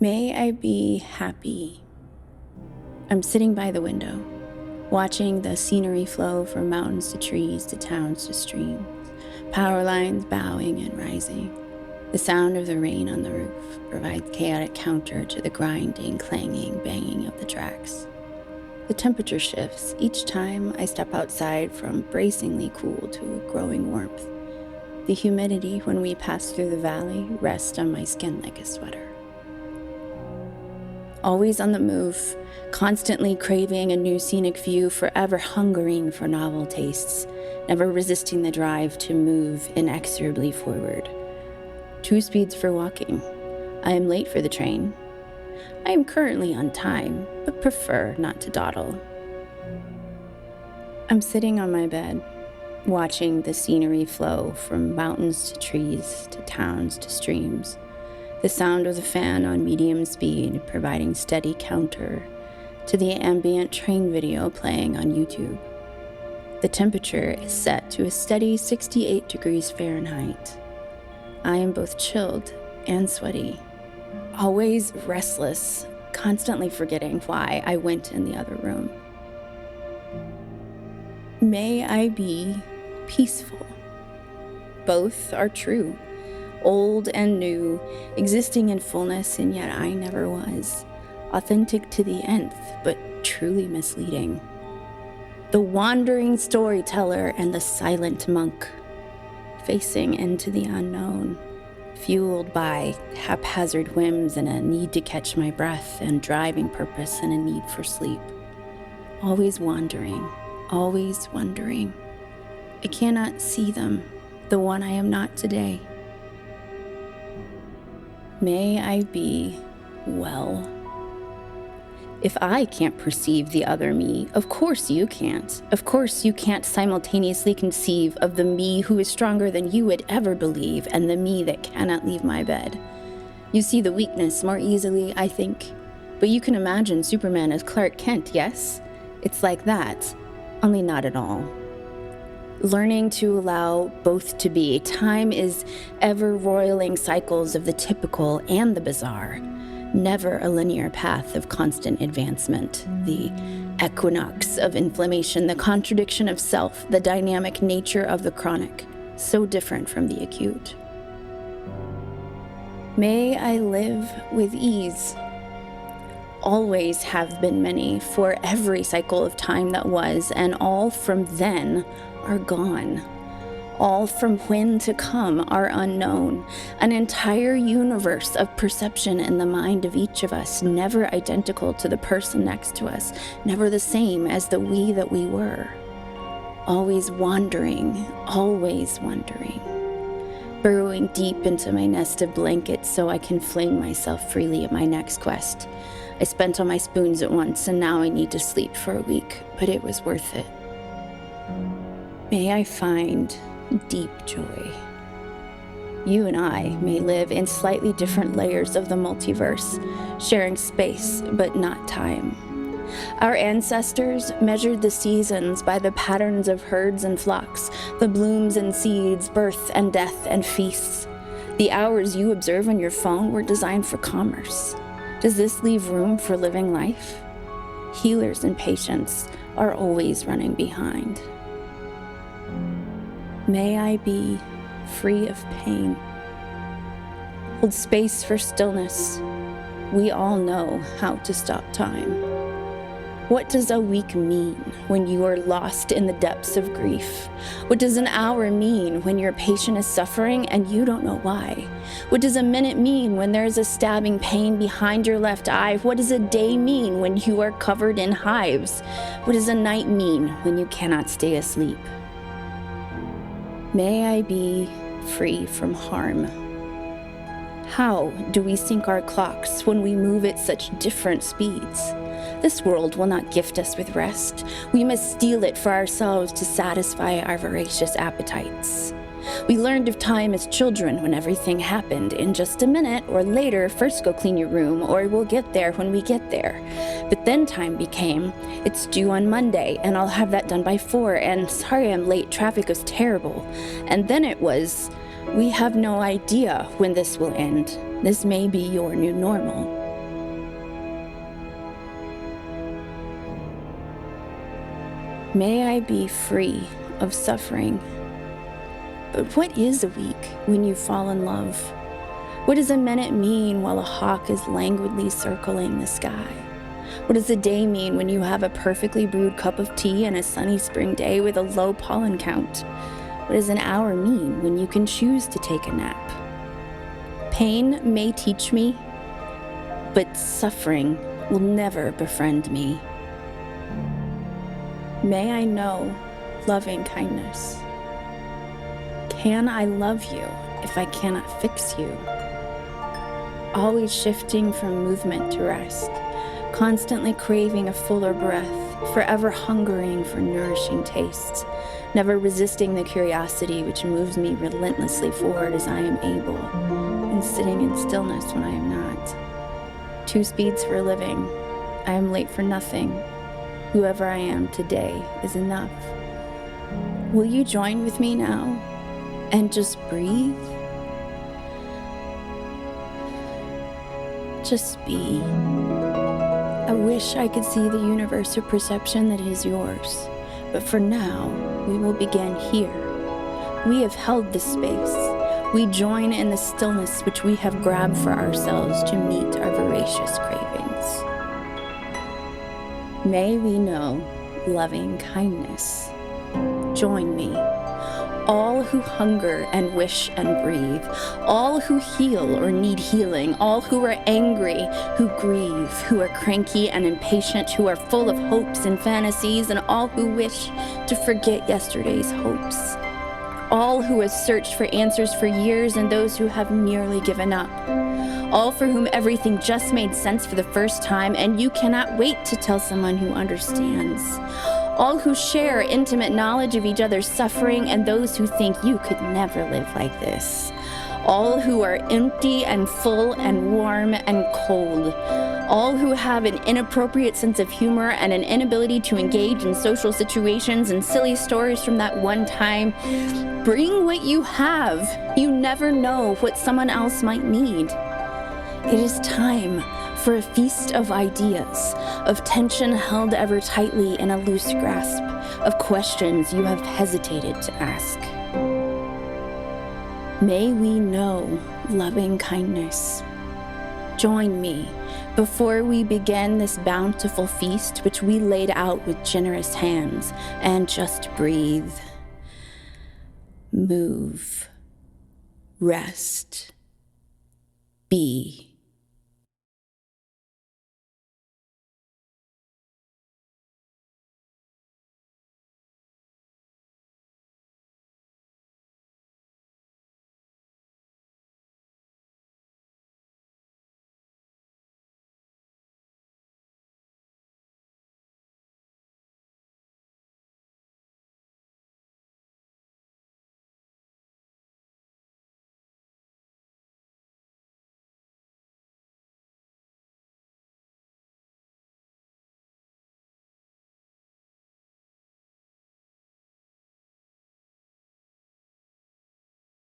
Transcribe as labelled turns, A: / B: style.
A: May I be happy. I'm sitting by the window, watching the scenery flow from mountains to trees to towns to streams, power lines bowing and rising. The sound of the rain on the roof provides chaotic counter to the grinding, clanging, banging of the tracks. The temperature shifts each time I step outside from bracingly cool to a growing warmth. The humidity when we pass through the valley rests on my skin like a sweater. Always on the move, constantly craving a new scenic view, forever hungering for novel tastes, never resisting the drive to move inexorably forward. 2 speeds for walking. I am late for the train. I am currently on time, but prefer not to dawdle. I'm sitting on my bed, watching the scenery flow from mountains to trees to towns to streams. The sound of the fan on medium speed providing steady counter to the ambient train video playing on YouTube. The temperature is set to a steady 68 degrees Fahrenheit. I am both chilled and sweaty, always restless, constantly forgetting why I went in the other room. May I be peaceful. Both are true, old and new, existing in fullness, and yet I never was. Authentic to the nth, but truly misleading. The wandering storyteller and the silent monk, facing into the unknown, fueled by haphazard whims and a need to catch my breath and driving purpose and a need for sleep. Always wandering, always wondering. I cannot see them, the one I am not today. May I be well. If I can't perceive the other me, of course you can't. Of course you can't simultaneously conceive of the me who is stronger than you would ever believe and the me that cannot leave my bed. You see the weakness more easily, I think. But you can imagine Superman as Clark Kent, yes? It's like that, only not at all. Learning to allow both to be. Time is ever roiling cycles of the typical and the bizarre. Never a linear path of constant advancement. The equinox of inflammation, the contradiction of self, the dynamic nature of the chronic, so different from the acute. May I live with ease. Always have been many for every cycle of time that was, and all from then are gone. All from when to come are unknown. An entire universe of perception in the mind of each of us, never identical to the person next to us, never the same as the we that we were. Always wandering, always wondering. Burrowing deep into my nest of blankets so I can fling myself freely at my next quest. I spent all my spoons at once, and now I need to sleep for a week, but it was worth it. May I find deep joy. You and I may live in slightly different layers of the multiverse, sharing space but not time. Our ancestors measured the seasons by the patterns of herds and flocks, the blooms and seeds, birth and death and feasts. The hours you observe on your phone were designed for commerce. Does this leave room for living life? Healers and patients are always running behind. May I be free of pain. Hold space for stillness. We all know how to stop time. What does a week mean when you are lost in the depths of grief? What does an hour mean when your patient is suffering and you don't know why? What does a minute mean when there is a stabbing pain behind your left eye? What does a day mean when you are covered in hives? What does a night mean when you cannot stay asleep? May I be free from harm. How do we sync our clocks when we move at such different speeds? This world will not gift us with rest. We must steal it for ourselves to satisfy our voracious appetites. We learned of time as children when everything happened in just a minute or later, first go clean your room or we'll get there when we get there. But then time became, it's due on Monday and I'll have that done by 4 and sorry I'm late, traffic was terrible. And then it was, we have no idea when this will end. This may be your new normal. May I be free of suffering. But what is a week when you fall in love? What does a minute mean while a hawk is languidly circling the sky? What does a day mean when you have a perfectly brewed cup of tea on a sunny spring day with a low pollen count? What does an hour mean when you can choose to take a nap? Pain may teach me, but suffering will never befriend me. May I know loving kindness. Can I love you if I cannot fix you? Always shifting from movement to rest, constantly craving a fuller breath, forever hungering for nourishing tastes, never resisting the curiosity which moves me relentlessly forward as I am able, and sitting in stillness when I am not. 2 speeds for a living. I am late for nothing. Whoever I am today is enough. Will you join with me now and just breathe? Just be. I wish I could see the universe of perception that is yours, but for now, we will begin here. We have held this space. We join in the stillness which we have grabbed for ourselves to meet our voracious cravings. May we know loving kindness. Join me, all who hunger and wish and breathe, all who heal or need healing, all who are angry, who grieve, who are cranky and impatient, who are full of hopes and fantasies, and all who wish to forget yesterday's hopes. All who have searched for answers for years and those who have nearly given up. All for whom everything just made sense for the first time and you cannot wait to tell someone who understands. All who share intimate knowledge of each other's suffering and those who think you could never live like this. All who are empty and full and warm and cold. All who have an inappropriate sense of humor and an inability to engage in social situations and silly stories from that one time. Bring what you have. You never know what someone else might need. It is time for a feast of ideas, of tension held ever tightly in a loose grasp, of questions you have hesitated to ask. May we know loving kindness. Join me before we begin this bountiful feast which we laid out with generous hands, and just breathe, move, rest, be.